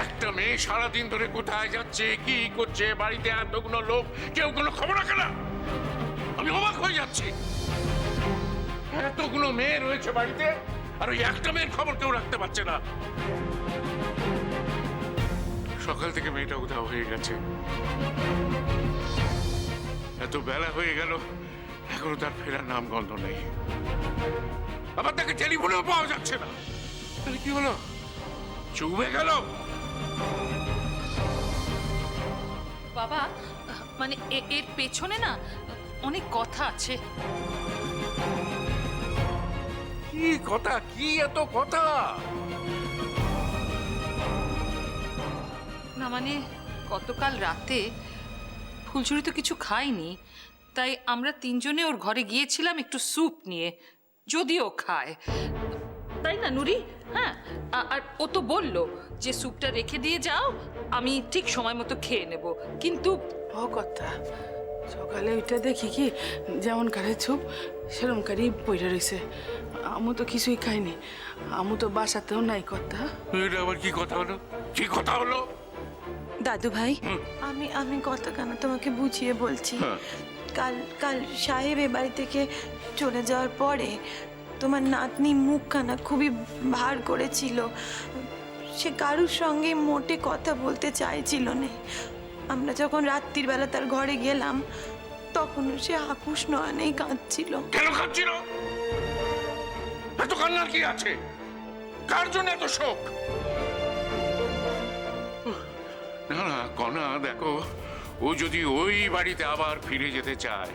একটা মেয়ে সারাদিন ধরে কোথায় যাচ্ছে, কি করছে, বাড়িতে এতগুলো লোক, কেউ কোনো খবর রাখে না। আমি অবাক হয়ে যাচ্ছি। এতগুলো মেয়ে রয়েছে বাড়িতে, আর ওই একটা মেয়ের খবর কেউ রাখতে পারছে না। সকাল থেকে মেয়েটা উধাও হয়ে গেছে, এত বেলা হয়ে গেল, এখনো তার ফেরার নাম গন্ধ নেই। আবার তাকে টেলিফোনেও পাওয়া যাচ্ছে না। তাহলে কি হলো? চুবে গেল? বাবা, মানে এর পেছনে না অনেক কথা আছে। কি কথা? কি এত কথা? না মানে গতকাল রাতে ফুলঝুরি তো কিছু খায়নি, তাই আমরা তিনজনে ওর ঘরে গিয়েছিলাম একটু স্যুপ নিয়ে, যদিও খায়, তাই না নুরি? হ্যাঁ, আর ও তো বললো যে স্যুপটা রেখে দিয়ে যাও, আমি ঠিক সময় মতো খেয়ে নেব। কিন্তু ও কথা, সকালে ওইটা দেখি কি যেমন কারে ছুপ সেরম কারই পইরা রয়েছে। আমু তো কিছুই খাইনি, আমু তো বাসাতেও নাই কথা। এটা আবার কি কথা হলো? কি কথা হলো? দাদু ভাই, আমি গতকাল তোমাকে বুঝিয়ে বলছি। কাল সাহেব এ বাড়ি থেকে চলে যাওয়ার পরে তোমার নাতনি মুখখানা খুবই ভার করেছিল। সে কারুর সঙ্গে মোটে কথা বলতে চাইছিল না। আমরা যখন রাত্রির বেলা তার ঘরে গেলাম, তখন সে হাপুস নয়নেই কাঁদছিল। কেন কাঁদছিল? এত কান্নার কি আছে? কার জন্য এত শোক? না না কনা, দেখো, ও যদি ওই বাড়িতে আবার ফিরে যেতে চায়,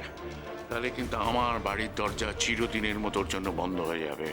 তাহলে কিন্তু আমার বাড়ির দরজা চিরদিনের মতোর জন্য বন্ধ হয়ে যাবে।